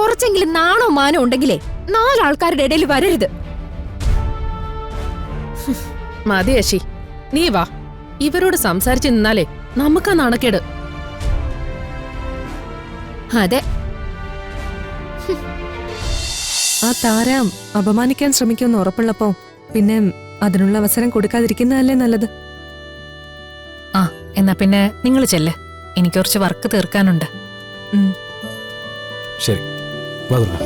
കുറച്ചെങ്കിലും നാണോ മാനോ ഉണ്ടെങ്കിലേ നാലാൾക്കാരുടെ ഇടയിൽ വരരുത്. മതി അശി, നീ വാ. ഇവരോട് സംസാരിച്ച് നിന്നാലേ നമുക്കാ നാണക്കേട്. അതെ, ആ താരം അപമാനിക്കാൻ ശ്രമിക്കുമെന്ന് ഉറപ്പുള്ളപ്പോ പിന്നെ അതിനുള്ള അവസരം കൊടുക്കാതിരിക്കുന്നതല്ലേ നല്ലത്. ആ എന്നാ പിന്നെ നിങ്ങൾ ചെല്ല്, എനിക്ക് കുറച്ച് വർക്ക് തീർക്കാനുണ്ട്. ശരി, വാ ദുർഗ.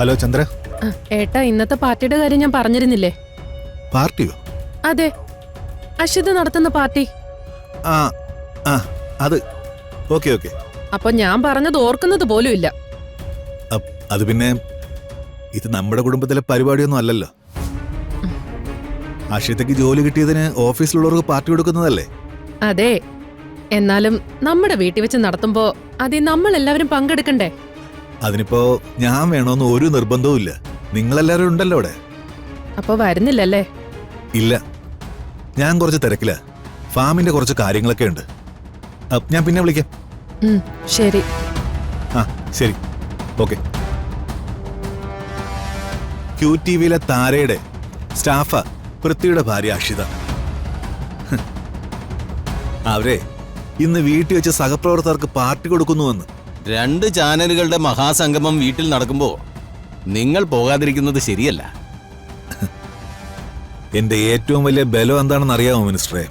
ഹലോ ചന്ദ്ര. ഏട്ടാ, ഇന്നത്തെ പാർട്ടിയുടെ കാര്യം ഞാൻ പറഞ്ഞിരുന്നില്ലേ? പാർട്ടിയോ? അതെ, അഷിത് നടത്തുന്ന പാർട്ടി. ആ ആ അത് ഓക്കെ ഓക്കെ. അപ്പൊ ഞാൻ പറഞ്ഞത് ഓർക്കുന്നത് പോലും ഇല്ല. അത് പിന്നെ ഇത് നമ്മുടെ കുടുംബത്തിലെ പരിപാടിയൊന്നും അല്ലല്ലോ. അഷിതയ്ക്ക് ജോലി കിട്ടിയതിന് ഓഫീസിലുള്ളവർക്ക് പാർട്ടി കൊടുക്കുന്നതല്ലേ? അതെ, എന്നാലും നമ്മുടെ വീട്ടിൽ വെച്ച് നടത്തുമ്പോ അതിൽ നമ്മൾ എല്ലാവരും പങ്കെടുക്കണ്ടേ? അതിനിപ്പോ ഞാൻ വേണോന്ന് ഒരു നിർബന്ധവും ഇല്ല. നിങ്ങളെല്ലാവരും ഉണ്ടല്ലോ അവിടെ. അപ്പൊ വരുന്നില്ലല്ലേ? ഇല്ല, ഞാൻ കുറച്ച് തിരക്കില്ല. ഫാമിന്റെ കുറച്ച് കാര്യങ്ങളൊക്കെ ഉണ്ട്. ഞാൻ പിന്നെ വിളിക്കാം. ശരി. ആ ശരി, ഓക്കെ. QTVയിലെ താരയുടെ സ്റ്റാഫാ പൃഥ്വിയുടെ ഭാര്യ അക്ഷിത. അവരെ ഇന്ന് വീട്ടിൽ വെച്ച് സഹപ്രവർത്തകർക്ക് പാർട്ടി കൊടുക്കുന്നുവെന്ന്. 2 ചാനലുകളുടെ മഹാസംഗമം വീട്ടിൽ നടക്കുമ്പോ നിങ്ങൾ പോകാതിരിക്കുന്നത് ശരിയല്ല. എന്റെ ഏറ്റവും വലിയ ബലം എന്താണെന്ന് അറിയാമോ മിനിസ്റ്ററെ?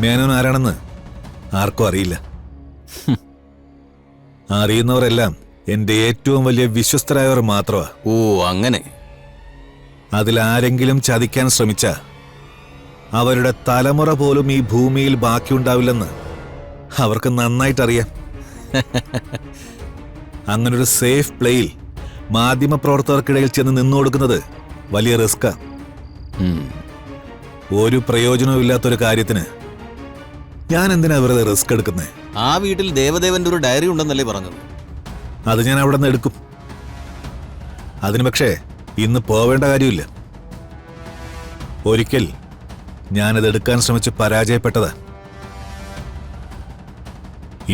മേനോൻ ആരാണെന്ന് ആർക്കും അറിയില്ല. അറിയുന്നവരെല്ലാം എന്റെ ഏറ്റവും വലിയ വിശ്വസ്തരായവർ മാത്രമാ. ഓ അങ്ങനെ. അതിലാരെങ്കിലും ചതിക്കാൻ ശ്രമിച്ച അവരുടെ തലമുറ പോലും ഈ ഭൂമിയിൽ ബാക്കിയുണ്ടാവില്ലെന്ന് അവർക്ക് നന്നായിട്ടറിയാം. അങ്ങനൊരു സേഫ് പ്ലേയിൽ മാധ്യമപ്രവർത്തകർക്കിടയിൽ ചെന്ന് നിന്നു കൊടുക്കുന്നത് വലിയ റിസ്കാ. ഒരു പ്രയോജനവും ഇല്ലാത്തൊരു കാര്യത്തിന് ഞാൻ എന്തിനാ വെറുതെ റിസ്ക് എടുക്കുന്നത്? ആ വീട്ടിൽ ദേവദേവന്റെ ഒരു ഡയറി ഉണ്ടെന്നല്ലേ പറഞ്ഞത്? അത് ഞാൻ അവിടെ നിന്ന് എടുക്കും. അതിന് പക്ഷേ ഇന്ന് പോവേണ്ട കാര്യമില്ല. ഒരിക്കൽ ഞാനത് എടുക്കാൻ ശ്രമിച്ച് പരാജയപ്പെട്ടതാ.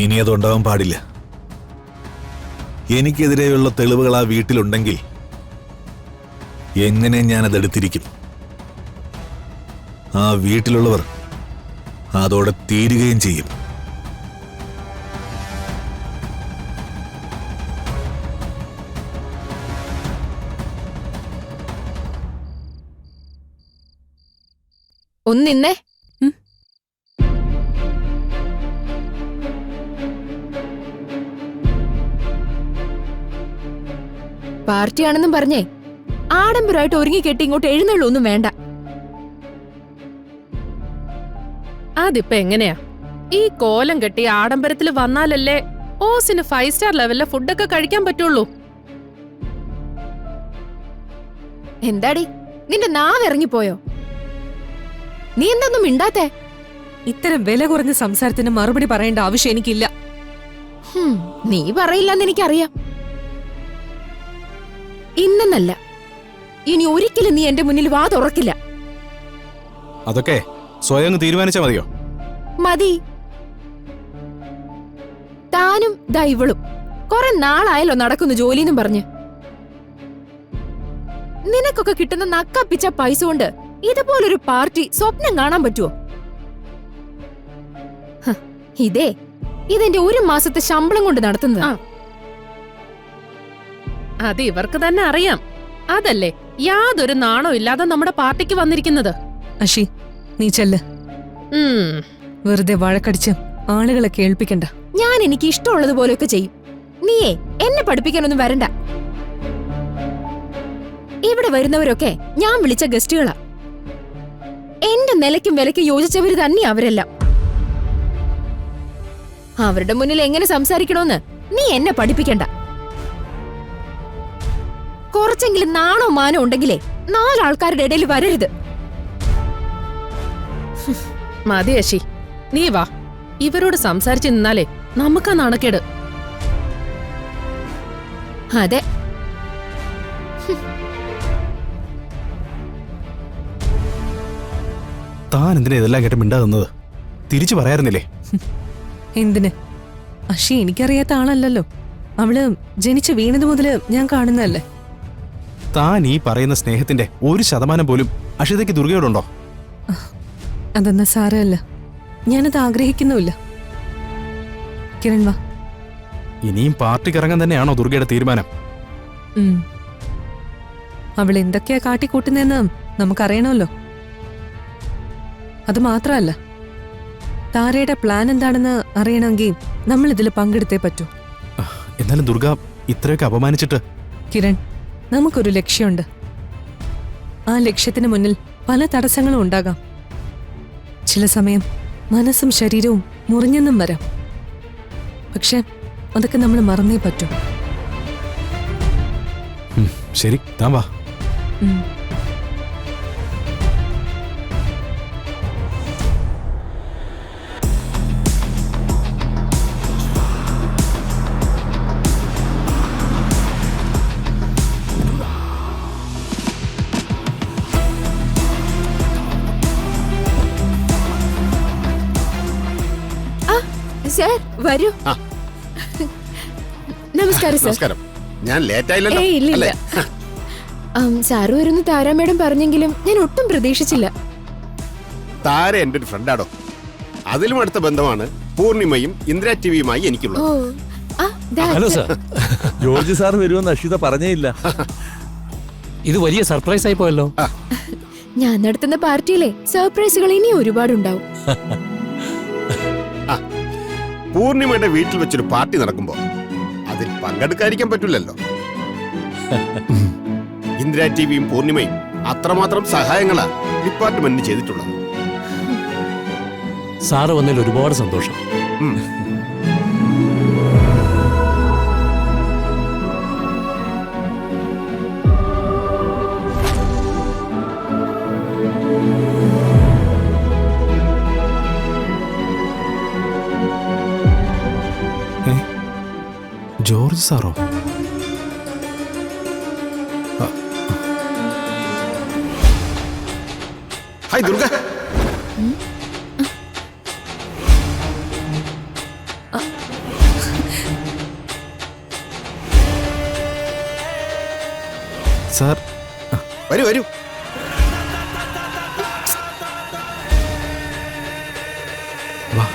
ഇനി അതുണ്ടാവാൻ പാടില്ല. എനിക്കെതിരെയുള്ള തെളിവുകൾ ആ വീട്ടിലുണ്ടെങ്കിൽ എങ്ങനെ ഞാനതെടുത്തിരിക്കും? ആ വീട്ടിലുള്ളവർ അതോടെ തീരുകയും ചെയ്യും. ഒന്നിന്നേ. പാർട്ടിയാണെന്നും പറഞ്ഞേ ആഡംബരമായിട്ട് ഒരുങ്ങി കെട്ടി ഇങ്ങോട്ട് എഴുന്നള്ളൊന്നും വേണ്ട. അതിപ്പോ എങ്ങനെയാ? ഈ കോലം കെട്ടി ആഡംബരത്തിൽ വന്നാലല്ലേ ഓസിന് 5 സ്റ്റാർ ലെവലിലെ ഫുഡൊക്കെ കഴിക്കാൻ പറ്റുള്ളൂ. എന്താടി നിന്റെ നാവ് ഇറങ്ങിപ്പോയോ? നീ എന്തൊന്നും മിണ്ടാത്തേ? ഇത്തരം വില കുറഞ്ഞ സംസാരത്തിന് മറുപടി പറയേണ്ട ആവശ്യം എനിക്കില്ല. നീ പറയില്ലെന്ന് എനിക്കറിയാം. ഇന്നെന്നല്ല, ഇനി ഒരിക്കലും നീ എന്റെ മുന്നിൽ വാ തുറക്കില്ല. അതൊക്കെ സ്വയം തീരുമാനിച്ചാ മതിയോ? മതി. താനും ദൈവളും കുറെ നാളായല്ലോ നടക്കുന്നു ജോലിന്നും പറഞ്ഞ്. നിനക്കൊക്കെ കിട്ടുന്ന നക്കപ്പിച്ച പൈസ കൊണ്ട് ഇതുപോലൊരു പാർട്ടി സ്വപ്നം കാണാൻ പറ്റുമോ? ഇതെന്റെ 1 മാസത്തെ ശമ്പളം കൊണ്ട് നടത്തുന്നതാ. അത് ഇവർക്ക് തന്നെ അറിയാം. അതല്ലേ യാതൊരു നാണോ ഇല്ലാതെ നമ്മുടെ പാർട്ടിക്ക് വന്നിരിക്കുന്നത്. അഷി, നീ ചെല്ല്. വെറുതെ വഴക്കടിച്ച് ആളുകളെ കേൾപ്പിക്കണ്ട. ഞാൻ എനിക്ക് ഇഷ്ടമുള്ളതുപോലെയൊക്കെ ചെയ്യും. നീയേ എന്നെ പഠിപ്പിക്കാനൊന്നും വരണ്ട. ഇവിടെ വരുന്നവരൊക്കെ ഞാൻ വിളിച്ച ഗസ്റ്റുകളാ. എന്റെ നിലയ്ക്കും വിലയ്ക്കും യോജിച്ചവര് തന്നെ അവരെല്ലാം. അവരുടെ മുന്നിൽ എങ്ങനെ സംസാരിക്കണോന്ന് നീ എന്നെ പഠിപ്പിക്കണ്ട. കുറച്ചെങ്കിലും നാണോ മാനോ ഉണ്ടെങ്കിലേ 4 ആൾക്കാരുടെ ഇടയിൽ വരരുത്. മതി അശി, നീ വാ. ഇവരോട് സംസാരിച്ച് നിന്നാലേ നമുക്കാ നാണക്കേട്. അതെ, താൻ എന്തിനാ ഇതെല്ലാം കേട്ട് മിണ്ടാകുന്നത്? തിരിച്ചു പറയാറുന്നില്ലേ? എന്തിന്? അഷി എനിക്കറിയാത്ത ആളല്ലല്ലോ. അവള് ജനിച്ചു വീണത് മുതല് ഞാൻ കാണുന്നതല്ലേ. താൻ ഈ പറയുന്ന സ്നേഹത്തിന്റെ 1% പോലും അഷിതയ്ക്ക് ദുർഗയോടുണ്ടോ? അതൊന്നും സാരമല്ല, ഞാനത് ആഗ്രഹിക്കുന്നുമില്ല. കിരൺ വാ. ഇനിയും പാർട്ടിക്ക് ഇറങ്ങാൻ തന്നെയാണോ ദുർഗയുടെ തീരുമാനം? അവൾ എന്തൊക്കെയാ കാട്ടിക്കൂട്ടുന്നതെന്ന് നമുക്കറിയണമല്ലോ. അത് മാത്രമല്ല, താരയുടെ പ്ലാൻ എന്താണെന്ന് അറിയണമെങ്കിൽ നമ്മൾ ഇതിൽ പങ്കെടുത്തേ പറ്റൂ. എന്നാലും ദുർഗ ഇത്രയൊക്കെ അപമാനിച്ചിട്ട്. കിരൺ, നമുക്കൊരു ലക്ഷ്യമുണ്ട്. ആ ലക്ഷ്യത്തിന് മുന്നിൽ പല തടസ്സങ്ങളും ഉണ്ടാകാം. ചില സമയം മനസ്സും ശരീരവും മുറിഞ്ഞെന്നും വരാം. പക്ഷെ അതൊക്കെ നമ്മൾ മറന്നേ പറ്റൂ. ശരി, താൻ വാ. ഉം. സർ വരൂ. ആ. നമസ്കാരം സർ. നമസ്കാരം. ഞാൻ ലേറ്റ് ആയില്ലല്ലോ? ഏയ് ഇല്ല അല്ലേ? സാറ് വരുന്ന താരാ മാഡം പറഞ്ഞെങ്കിലും ഞാൻ ഒട്ടും പ്രതീക്ഷിച്ചില്ല. താര എന്റെ ഒരു ഫ്രണ്ടാടോ. അതിലും അടുത്ത ബന്ധമാണ് പൂർണിമയും ഇന്ദിര ടിവിയുമായി ഓ എനിക്കുള്ളത്. ആ, ദാ ഹലോ അച്ഛൻ. സാർ, ജോർജ് സാർ വരുമെന്ന് അഷിത പറഞ്ഞേയില്ല. ഇത് വലിയ സർപ്രൈസ് ആയി പോയല്ലോ. ഞാൻ നടത്തുന്ന പാർട്ടിയിലെ സർപ്രൈസുകൾ ഇനി ഒരുപാടുണ്ടാവും. പൂർണിമയുടെ വീട്ടിൽ വെച്ചൊരു പാർട്ടി നടക്കുമ്പോ അതിൽ പങ്കെടുക്കാതിരിക്കാൻ പറ്റില്ലല്ലോ. ഇന്ദിര ടിവിയും പൂർണിമയും അത്രമാത്രം സഹായങ്ങളാ ഡിപ്പാർട്ട്മെന്റിന് ചെയ്തിട്ടുള്ളത്. സാറ് വന്നതിൽ ഒരുപാട് സന്തോഷം. ഉം. ജോർജ് സാറോ? ഹായ് ദുർഗ. സാർ വരൂ വരൂ. വാ.